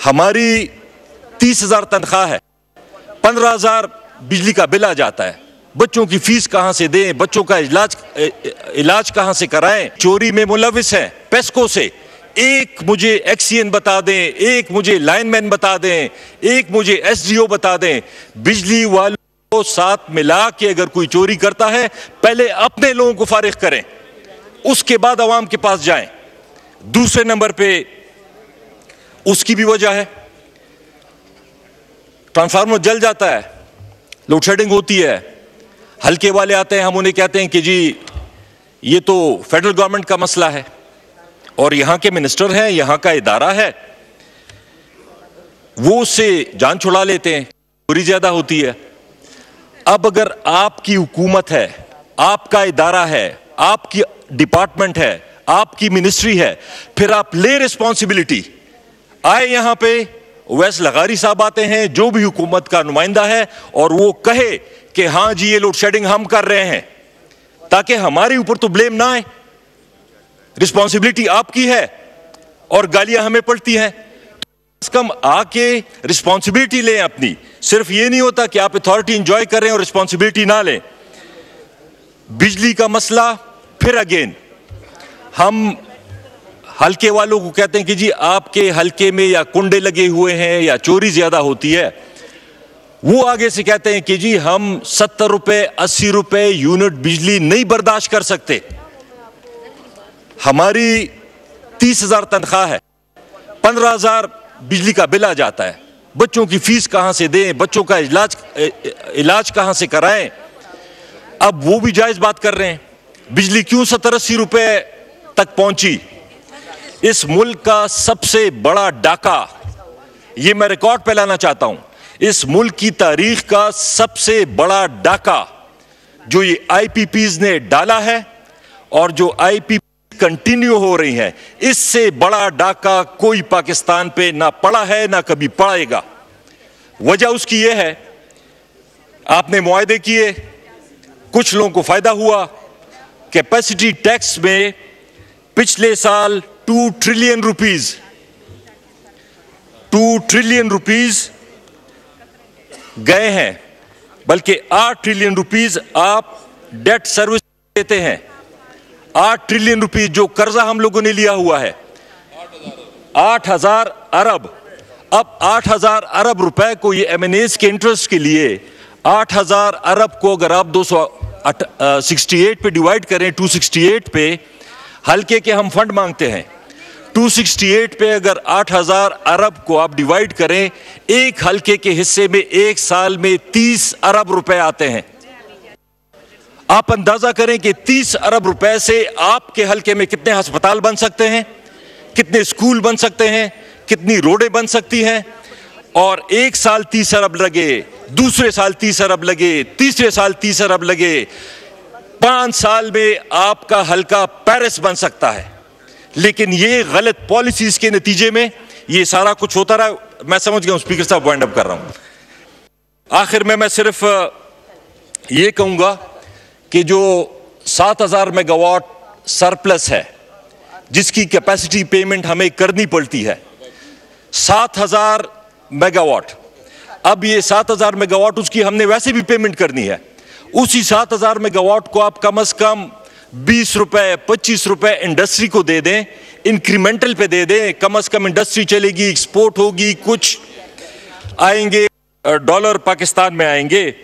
हमारी 30,000 तनख्वाह है, 15,000 बिजली का बिल आ जाता है। बच्चों की फीस कहां से दें, बच्चों का इलाज कहां से कराएं। चोरी में मुलविस हैं पेस्को से। एक मुझे एक्सीएन बता दें, एक मुझे लाइनमैन बता दें, एक मुझे एसडीओ बता दें। बिजली वालों को साथ मिला के अगर कोई चोरी करता है, पहले अपने लोगों को फारिग करें, उसके बाद अवाम के पास जाएं। दूसरे नंबर पे उसकी भी वजह है, ट्रांसफार्मर जल जाता है, लोड शेडिंग होती है, हल्के वाले आते हैं, हम उन्हें कहते हैं कि जी ये तो फेडरल गवर्नमेंट का मसला है और यहां के मिनिस्टर हैं, यहां का इदारा है, वो उससे जान छुड़ा लेते हैं, चोरी ज्यादा होती है। अब अगर आपकी हुकूमत है, आपका इदारा है, आपकी डिपार्टमेंट है, आपकी मिनिस्ट्री है, फिर आप ले रिस्पॉन्सिबिलिटी। आए यहां पे वैस लगारी साहब आते हैं, जो भी हुकूमत का नुमाइंदा है, और वो कहे कि हां जी ये लोड शेडिंग हम कर रहे हैं, ताकि हमारे ऊपर तो ब्लेम ना आए। रिस्पॉन्सिबिलिटी आपकी है और गालियां हमें पड़ती हैं, तो कम आके रिस्पॉन्सिबिलिटी लें अपनी। सिर्फ ये नहीं होता कि आप अथॉरिटी एंजॉय करें और रिस्पॉन्सिबिलिटी ना लें। बिजली का मसला, फिर अगेन हम हल्के वालों को कहते हैं कि जी आपके हल्के में या कुंडे लगे हुए हैं या चोरी ज्यादा होती है। वो आगे से कहते हैं कि जी हम 70 रुपए 80 रुपए यूनिट बिजली नहीं बर्दाश्त कर सकते। हमारी 30,000 तनख्वाह है, 15,000 बिजली का बिल आ जाता है। बच्चों की फीस कहां से दें, बच्चों का इलाज कहां से कराएं। अब वो भी जायज बात कर रहे हैं, बिजली क्यों 70-80 रुपए तक पहुंची। इस मुल्क का सबसे बड़ा डाका, ये मैं रिकॉर्ड पे लाना चाहता हूं, इस मुल्क की तारीख का सबसे बड़ा डाका जो ये आईपीपीज ने डाला है और जो आईपीपी कंटिन्यू हो रही हैं, इससे बड़ा डाका कोई पाकिस्तान पे ना पड़ा है ना कभी पड़ेगा। वजह उसकी ये है, आपने मुआहदे किए, कुछ लोगों को फायदा हुआ। कैपेसिटी टैक्स में पिछले साल 2 ट्रिलियन रुपीज गए हैं, बल्कि 8 ट्रिलियन रुपीज आप डेट सर्विस देते हैं। 8 ट्रिलियन रुपीज जो कर्जा हम लोगों ने लिया हुआ है, 8,000 अरब। अब 8,000 अरब रुपए को ये एमएनएस के इंटरेस्ट के लिए 8,000 अरब को अगर आप 268 पे डिवाइड करें, 268 पे हल्के के हम फंड मांगते हैं, 268 पे अगर 8,000 अरब को आप डिवाइड करें, एक हल्के के हिस्से में एक साल में 30 अरब रुपए आते हैं। आप अंदाजा करें कि 30 अरब रुपए से आपके हल्के में कितने अस्पताल बन सकते हैं, कितने स्कूल बन सकते हैं, कितनी रोडें बन सकती हैं। और एक साल 30 अरब लगे, दूसरे साल 30 अरब लगे, तीसरे साल 30 अरब लगे, 5 साल में आपका हल्का पेरिस बन सकता है। लेकिन ये गलत पॉलिसीज के नतीजे में ये सारा कुछ होता रहा। मैं समझ गया हूं, स्पीकर साहब वाइंड अप कर रहा हूं। आखिर में मैं सिर्फ ये कहूंगा कि जो 7,000 मेगावाट सरप्लस है, जिसकी कैपेसिटी पेमेंट हमें करनी पड़ती है, 7,000 मेगावाट। अब ये 7,000 मेगावाट उसकी हमने वैसे भी पेमेंट करनी है। उसी 7,000 मेगावाट को आप कम से कम 20 रुपए 25 रुपए इंडस्ट्री को दे दें, इंक्रीमेंटल पे दे दें। कम से कम इंडस्ट्री चलेगी, एक्सपोर्ट होगी, कुछ आएंगे डॉलर पाकिस्तान में आएंगे।